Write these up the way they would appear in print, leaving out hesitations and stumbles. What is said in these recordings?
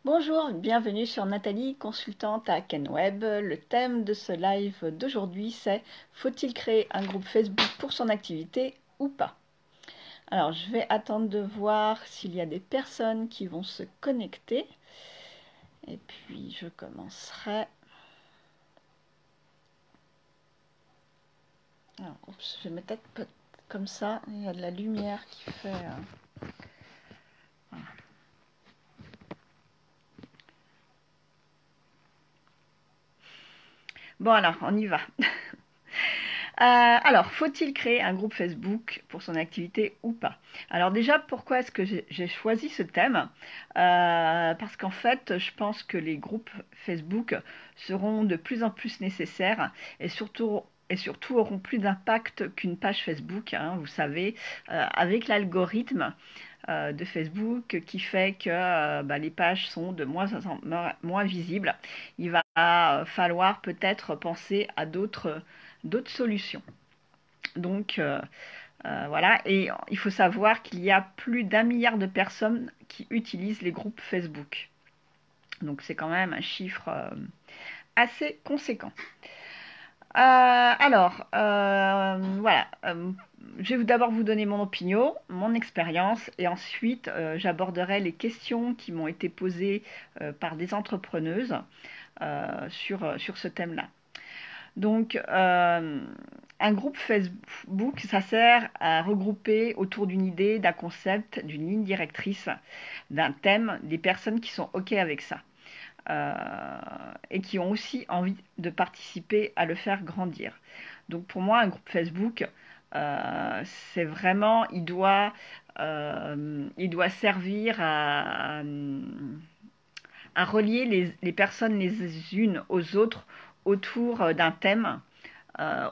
Bonjour, bienvenue sur Nathalie, consultante à Kenweb. Le thème de ce live d'aujourd'hui, c'est faut-il créer un groupe Facebook pour son activité ou pas? Alors, je vais attendre de voir s'il y a des personnes qui vont se connecter. Et puis, je commencerai. Alors, oups, je vais mettre comme ça. Il y a de la lumière qui fait... Voilà. Bon, alors, on y va. Alors, faut-il créer un groupe Facebook pour son activité ou pas? Alors déjà, pourquoi est-ce que j'ai choisi ce thème? Parce qu'en fait, je pense que les groupes Facebook seront de plus en plus nécessaires et surtout auront plus d'impact qu'une page Facebook, hein, vous savez, avec l'algorithme de Facebook qui fait que les pages sont de moins visibles. Il va falloir peut-être penser à d'autres solutions. Donc voilà, et il faut savoir qu'il y a plus d'1 milliard de personnes qui utilisent les groupes Facebook. Donc c'est quand même un chiffre assez conséquent. Voilà, je vais d'abord vous donner mon opinion, mon expérience, et ensuite j'aborderai les questions qui m'ont été posées par des entrepreneuses sur ce thème-là. Donc, un groupe Facebook, ça sert à regrouper autour d'une idée, d'un concept, d'une ligne directrice, d'un thème, des personnes qui sont OK avec ça. Et qui ont aussi envie de participer à le faire grandir. Donc pour moi, un groupe Facebook, c'est vraiment, il doit servir à relier les personnes les unes aux autres autour d'un thème,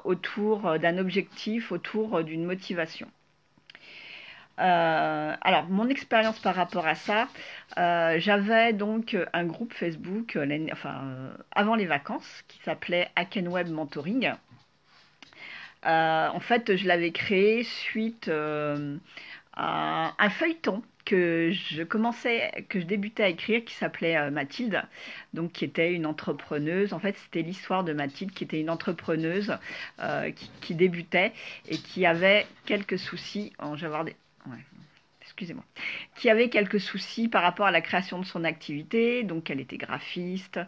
autour d'un objectif, autour d'une motivation. Alors, mon expérience par rapport à ça, j'avais donc un groupe Facebook avant les vacances qui s'appelait Akenweb Mentoring. En fait, je l'avais créé suite à un feuilleton que je débutais à écrire qui s'appelait Mathilde, donc qui était une entrepreneuse. En fait, c'était l'histoire de Mathilde qui était une entrepreneuse qui débutait et qui avait quelques soucis. Je vais avoir des... Ouais, excusez-moi, qui avait quelques soucis par rapport à la création de son activité. Donc, elle était graphiste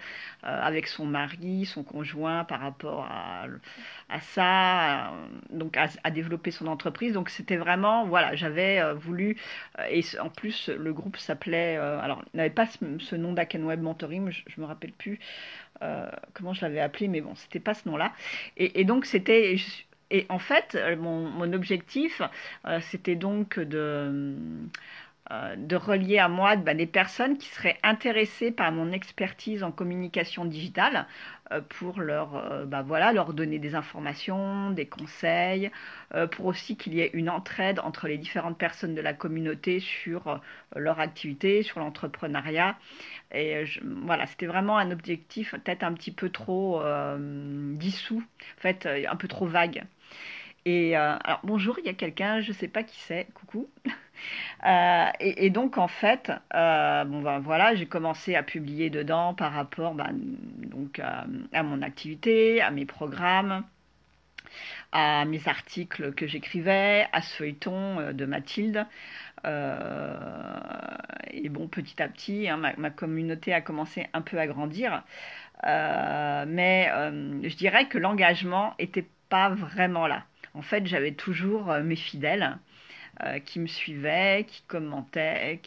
avec son mari, son conjoint, par rapport à ça, donc à développer son entreprise. Donc, c'était vraiment, voilà, j'avais voulu, et en plus, le groupe s'appelait, alors, il n'avait pas ce nom d'Akenweb Mentoring, je me rappelle plus comment je l'avais appelé, mais bon, c'était pas ce nom-là. Et donc, c'était. Et en fait, mon objectif, c'était donc de relier à moi des personnes qui seraient intéressées par mon expertise en communication digitale pour leur donner des informations, des conseils, pour aussi qu'il y ait une entraide entre les différentes personnes de la communauté sur leur activité, sur l'entrepreneuriat. Et voilà, c'était vraiment un objectif peut-être un petit peu trop dissous, en fait, un peu trop vague. Et alors bonjour, il y a quelqu'un, je ne sais pas qui c'est, coucou. Et donc en fait, voilà, j'ai commencé à publier dedans par rapport donc, à mon activité, à mes programmes, à mes articles que j'écrivais, à ce feuilleton de Mathilde. Et bon, petit à petit, hein, ma communauté a commencé un peu à grandir. Mais je dirais que l'engagement n'était pas vraiment là. En fait, j'avais toujours mes fidèles qui me suivaient, qui commentaient,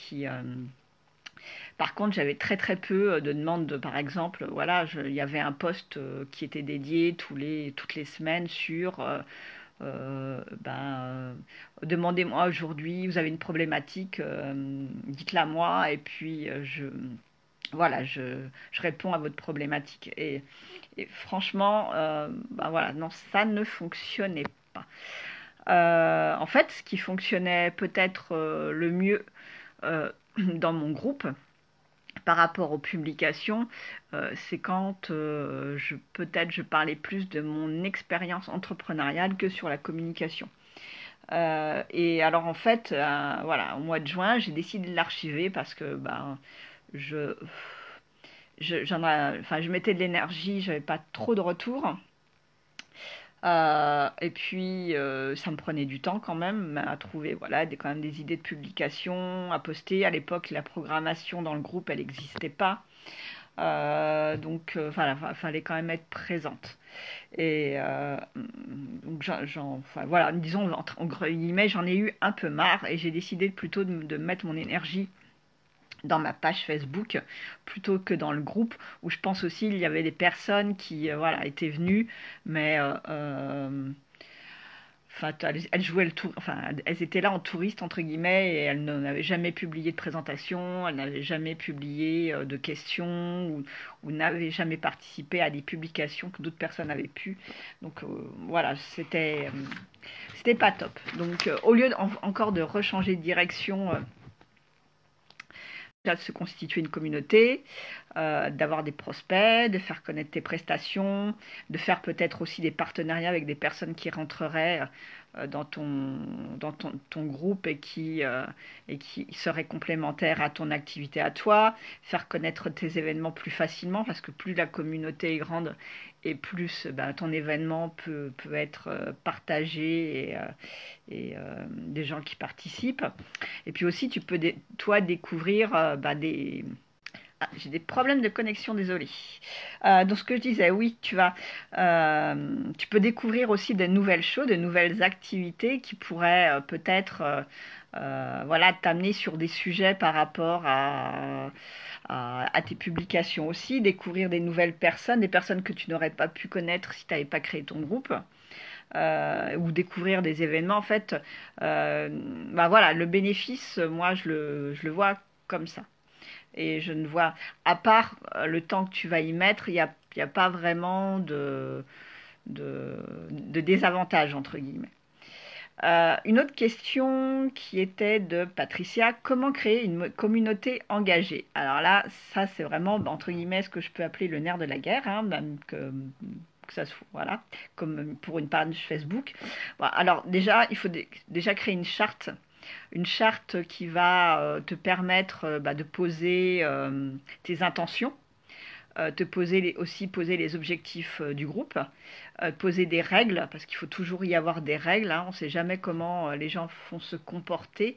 Par contre, j'avais très très peu de demandes par exemple, voilà, il y avait un post qui était dédié toutes les semaines sur demandez-moi aujourd'hui, vous avez une problématique, dites-la moi, et puis voilà, je réponds à votre problématique. Et franchement, voilà, non, ça ne fonctionnait pas. En fait, ce qui fonctionnait peut-être le mieux dans mon groupe par rapport aux publications, c'est quand peut-être je parlais plus de mon expérience entrepreneuriale que sur la communication. Et alors en fait, voilà, au mois de juin, j'ai décidé de l'archiver parce que je, enfin, je mettais de l'énergie, j'avais pas trop de retours. Et puis, ça me prenait du temps quand même à trouver voilà, quand même des idées de publication, à poster. À l'époque, la programmation dans le groupe, elle n'existait pas. Donc, voilà, fallait quand même être présente. Et donc, enfin, voilà, disons, entre guillemets, j'en ai eu un peu marre et j'ai décidé plutôt de mettre mon énergie dans ma page Facebook plutôt que dans le groupe où je pense aussi il y avait des personnes qui voilà, étaient venues, mais enfin, elles jouaient le tour, enfin, elles étaient là en touriste entre guillemets et elles n'avaient jamais publié de présentation, elles n'avaient jamais publié de questions ou n'avaient jamais participé à des publications que d'autres personnes avaient pu. Donc voilà, c'était pas top. Donc au lieu encore de rechanger de direction, de se constituer une communauté, d'avoir des prospects, de faire connaître tes prestations, de faire peut-être aussi des partenariats avec des personnes qui rentreraient dans ton groupe et qui seraient complémentaires à ton activité à toi, faire connaître tes événements plus facilement parce que plus la communauté est grande et plus ben, ton événement peut être partagé et des gens qui participent. Et puis aussi, tu peux, toi, découvrir bah, des... Ah, j'ai des problèmes de connexion, désolé. Donc ce que je disais, oui, tu peux découvrir aussi de nouvelles choses, de nouvelles activités qui pourraient peut-être voilà, t'amener sur des sujets par rapport à tes publications aussi, découvrir des nouvelles personnes, des personnes que tu n'aurais pas pu connaître si tu n'avais pas créé ton groupe. Ou découvrir des événements, en fait, bah voilà, le bénéfice, moi, je le vois comme ça. Et je ne vois, à part le temps que tu vas y mettre, il y a pas vraiment de désavantage, entre guillemets. Une autre question qui était de Patricia, comment créer une communauté engagée? Alors là, ça c'est vraiment, entre guillemets, ce que je peux appeler le nerf de la guerre, hein, même que ça se voilà, comme pour une page Facebook. Bon, alors déjà, il faut déjà créer une charte qui va te permettre bah, de poser tes intentions, aussi poser les objectifs du groupe, poser des règles, parce qu'il faut toujours y avoir des règles, hein, on ne sait jamais comment les gens vont se comporter,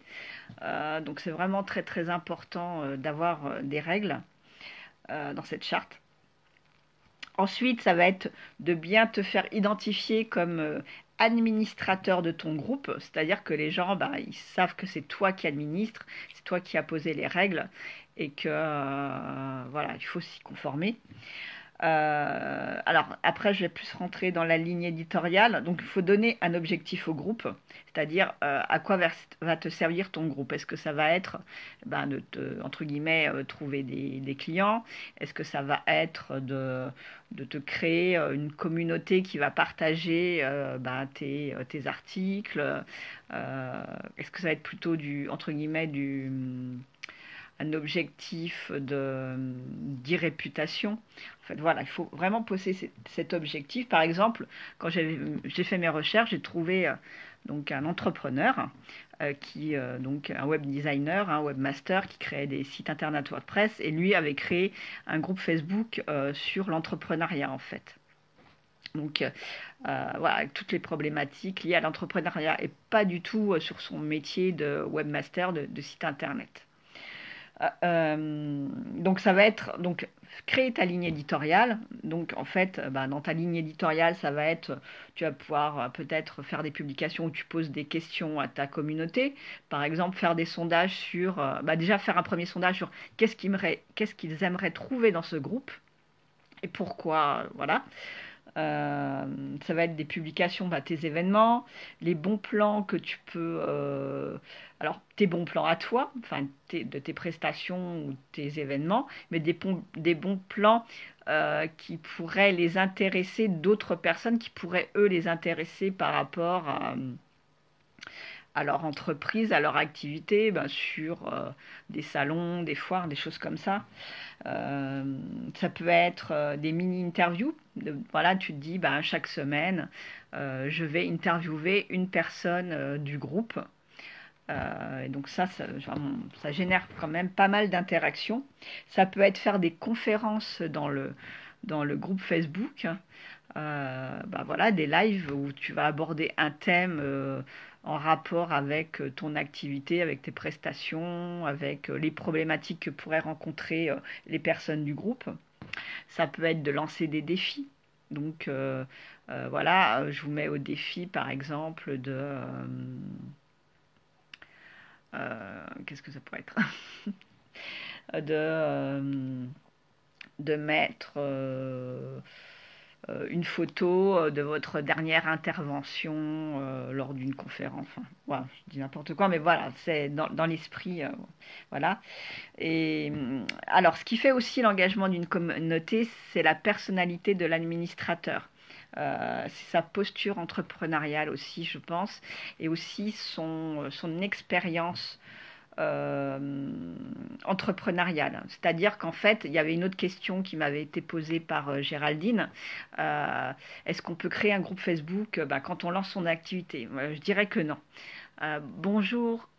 donc c'est vraiment très très important d'avoir des règles dans cette charte. Ensuite, ça va être de bien te faire identifier comme administrateur de ton groupe, c'est-à-dire que les gens, bah, ils savent que c'est toi qui administres, c'est toi qui as posé les règles et que voilà, il faut s'y conformer. Alors après, je vais plus rentrer dans la ligne éditoriale. Donc, il faut donner un objectif au groupe, c'est-à-dire à quoi va te servir ton groupe. Est-ce que ça va être, ben, entre guillemets, trouver des clients? Est-ce que ça va être de te créer une communauté qui va partager ben, tes articles? Est-ce que ça va être plutôt entre guillemets, un objectif d'irréputation. En fait, voilà, il faut vraiment poser cet objectif. Par exemple, quand j'ai fait mes recherches, j'ai trouvé donc un entrepreneur donc un web designer, un webmaster qui créait des sites internet WordPress et lui avait créé un groupe Facebook sur l'entrepreneuriat en fait. Donc voilà, avec toutes les problématiques liées à l'entrepreneuriat et pas du tout sur son métier de webmaster de site internet. Donc ça va être donc créer ta ligne éditoriale. Donc en fait, bah, dans ta ligne éditoriale, ça va être, tu vas pouvoir peut-être faire des publications où tu poses des questions à ta communauté. Par exemple, faire des sondages sur, bah, déjà faire un premier sondage sur qu'est-ce qu'ils aimeraient trouver dans ce groupe et pourquoi, voilà. Ça va être des publications, bah, tes événements, les bons plans que tu peux... alors, tes bons plans à toi, enfin, de tes prestations ou tes événements, mais des bons plans qui pourraient les intéresser d'autres personnes, qui pourraient, eux, les intéresser par rapport à leur entreprise, à leur activité, ben, sur des salons, des foires, des choses comme ça. Ça peut être des mini-interviews. Voilà, tu te dis, ben, chaque semaine, je vais interviewer une personne du groupe Et donc ça génère quand même pas mal d'interactions. Ça peut être faire des conférences dans le groupe Facebook. Bah voilà, des lives où tu vas aborder un thème en rapport avec ton activité, avec tes prestations, avec les problématiques que pourraient rencontrer les personnes du groupe. Ça peut être de lancer des défis. Donc voilà, je vous mets au défi par exemple qu'est-ce que ça pourrait être de, euh, de mettre une photo de votre dernière intervention lors d'une conférence. Enfin, voilà, je dis n'importe quoi, mais voilà, c'est dans l'esprit. Voilà. Et alors, ce qui fait aussi l'engagement d'une communauté, c'est la personnalité de l'administrateur. C'est sa posture entrepreneuriale aussi, je pense, et aussi son expérience euh, entrepreneuriale. C'est-à-dire qu'en fait, il y avait une autre question qui m'avait été posée par Géraldine. Est-ce qu'on peut créer un groupe Facebook quand on lance son activité? Je dirais que non. Bonjour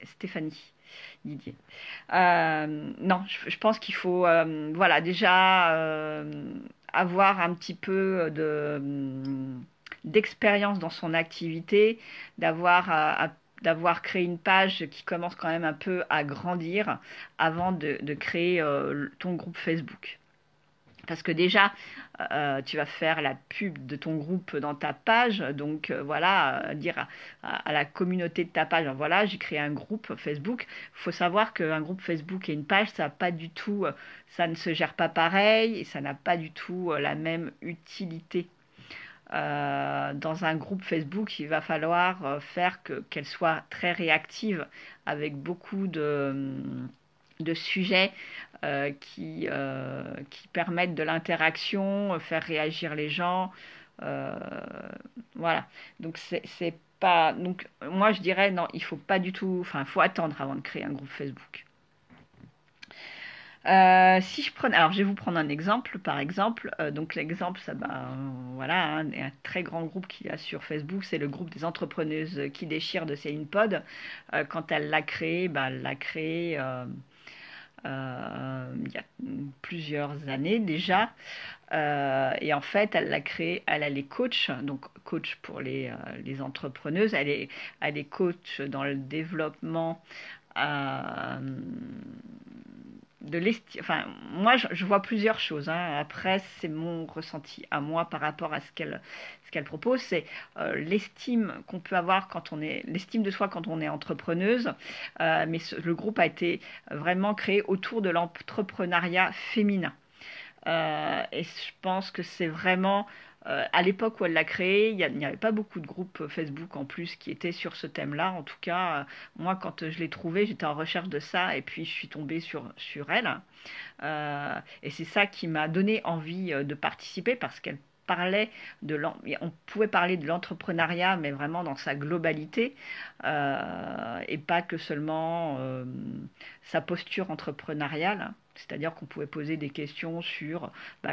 Stéphanie Didier. Non, je pense qu'il faut voilà, déjà avoir un petit peu d'expérience dans son activité, d'avoir d'avoir créé une page qui commence quand même un peu à grandir avant de créer ton groupe Facebook. Parce que déjà, tu vas faire la pub de ton groupe dans ta page, donc voilà, dire à la communauté de ta page, voilà, j'ai créé un groupe Facebook. Il faut savoir qu'un groupe Facebook et une page, ça pas du tout, ça ne se gère pas pareil et ça n'a pas du tout la même utilité. Dans un groupe Facebook, il va falloir faire qu'elle soit très réactive avec beaucoup de sujets qui permettent de l'interaction, faire réagir les gens. Euh, voilà. Donc c'est pas. Donc moi je dirais non, il faut pas du tout. Enfin, il faut attendre avant de créer un groupe Facebook. Si je prenais, alors je vais vous prendre un exemple, par exemple, donc l'exemple, ça, voilà, un très grand groupe qu'il y a sur Facebook, c'est le groupe des entrepreneuses qui déchirent de Céline Pod. Quand elle l'a créé, elle l'a créé il y a plusieurs années déjà. Et en fait, elle l'a créé, elle est coach, donc coach pour les entrepreneuses, elle est coach dans le développement euh, de l'estime. Enfin, moi, je vois plusieurs choses, hein. Après, c'est mon ressenti à moi par rapport à ce qu'elle propose. C'est l'estime qu'on peut avoir quand on est, l'estime de soi quand on est entrepreneuse. Mais le groupe a été vraiment créé autour de l'entrepreneuriat féminin. Et je pense que c'est vraiment, à l'époque où elle l'a créé, il n'y avait pas beaucoup de groupes Facebook en plus qui étaient sur ce thème-là. En tout cas, moi, quand je l'ai trouvé, j'étais en recherche de ça et puis je suis tombée sur elle. Et c'est ça qui m'a donné envie de participer parce qu'elle parlait on pouvait parler de l'entrepreneuriat, mais vraiment dans sa globalité, et pas que seulement sa posture entrepreneuriale. C'est-à-dire qu'on pouvait poser des questions sur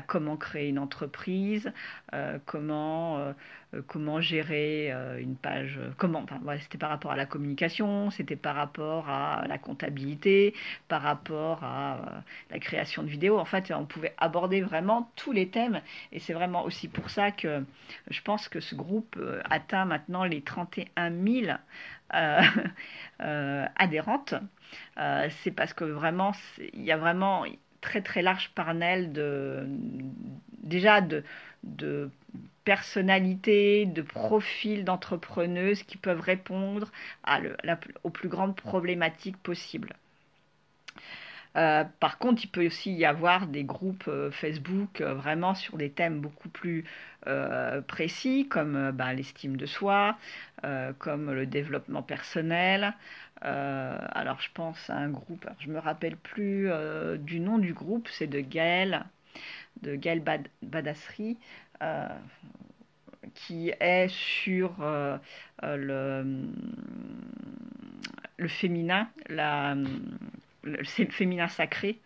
comment créer une entreprise, comment gérer une page, enfin, voilà, c'était par rapport à la communication, c'était par rapport à la comptabilité, par rapport à la création de vidéos. En fait, on pouvait aborder vraiment tous les thèmes et c'est vraiment aussi pour ça que je pense que ce groupe atteint maintenant les 31 000 euh, adhérentes. C'est parce que vraiment, il y a vraiment très très large panel déjà de personnalités, de profils d'entrepreneuses qui peuvent répondre aux plus grandes problématiques possibles. Par contre, il peut aussi y avoir des groupes Facebook vraiment sur des thèmes beaucoup plus précis, comme l'estime de soi, comme le développement personnel. Alors, je pense à un groupe, alors, je me rappelle plus du nom du groupe, c'est de Gaël Badasri, euh, qui est sur le féminin, c'est le féminin sacré,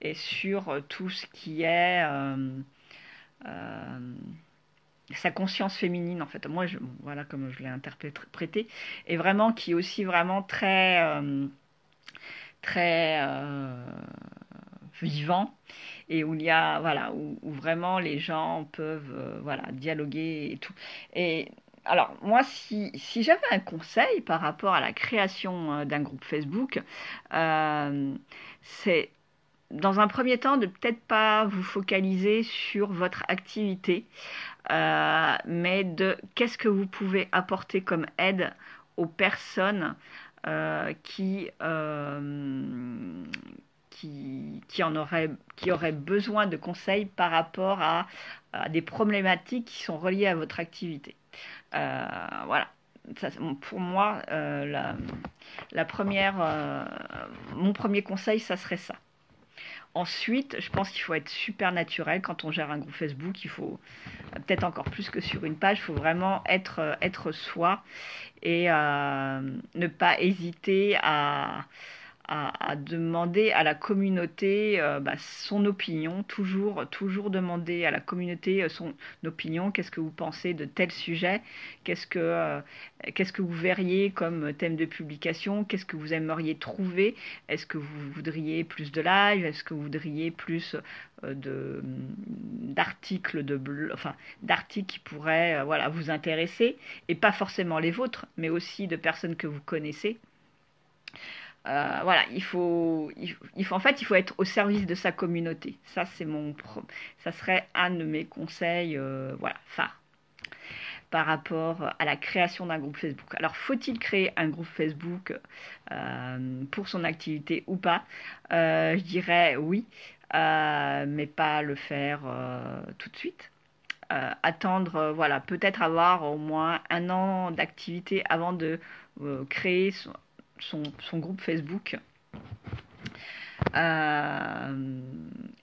et sur tout ce qui est sa conscience féminine en fait. Moi, voilà comme je l'ai interprété, et vraiment qui est aussi vraiment très vivant et où il y a voilà où vraiment les gens peuvent voilà dialoguer et tout. Et alors moi si j'avais un conseil par rapport à la création d'un groupe Facebook, c'est dans un premier temps de peut-être pas vous focaliser sur votre activité, mais de qu'est-ce que vous pouvez apporter comme aide aux personnes qui auraient besoin de conseils par rapport à des problématiques qui sont reliées à votre activité. Voilà. Ça, pour moi, la première, mon premier conseil, ça serait ça. Ensuite, je pense qu'il faut être super naturel quand on gère un groupe Facebook. Il faut peut-être encore plus que sur une page, il faut vraiment être soi et ne pas hésiter à demander à la communauté son opinion, toujours demander à la communauté son opinion, qu'est-ce que vous pensez de tel sujet, qu'est-ce que vous verriez comme thème de publication, qu'est-ce que vous aimeriez trouver, est-ce que vous voudriez plus de live, est-ce que vous voudriez plus d'articles enfin d'articles qui pourraient voilà vous intéresser et pas forcément les vôtres mais aussi de personnes que vous connaissez. Voilà, en fait, il faut être au service de sa communauté. Ça, ça serait un de mes conseils, voilà, phares par rapport à la création d'un groupe Facebook. Alors, faut-il créer un groupe Facebook pour son activité ou pas? Je dirais oui, mais pas le faire tout de suite. Attendre, voilà, peut-être avoir au moins 1 an d'activité avant de créer son groupe Facebook.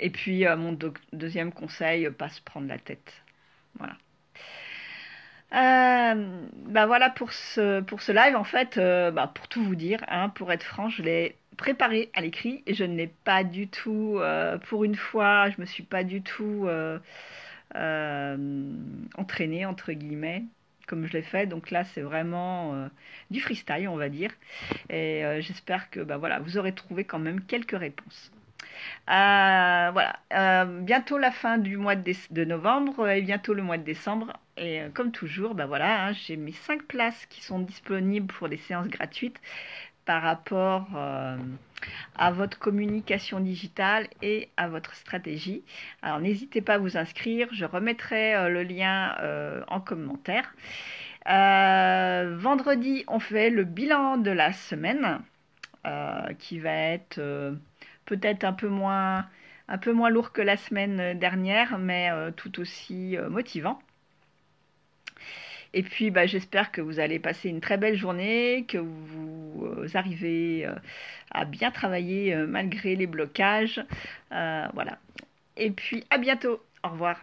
Et puis, mon deuxième conseil, pas se prendre la tête. Voilà. Voilà pour ce live. En fait, pour tout vous dire, hein, pour être franc, je l'ai préparé à l'écrit et je ne l'ai pas du tout, pour une fois, je me suis pas du tout entraînée, entre guillemets, comme je l'ai fait. Donc là, c'est vraiment du freestyle, on va dire. Et j'espère que voilà, vous aurez trouvé quand même quelques réponses. Voilà, bientôt la fin du mois de novembre et bientôt le mois de décembre. Et comme toujours, voilà, hein, j'ai mes 5 places qui sont disponibles pour des séances gratuites par rapport à votre communication digitale et à votre stratégie. Alors n'hésitez pas à vous inscrire, je remettrai le lien en commentaire. Vendredi, on fait le bilan de la semaine qui va être peut-être un peu moins lourd que la semaine dernière, mais tout aussi motivant. Et puis, j'espère que vous allez passer une très belle journée, que vous arrivez à bien travailler malgré les blocages. Voilà. Et puis, à bientôt. Au revoir.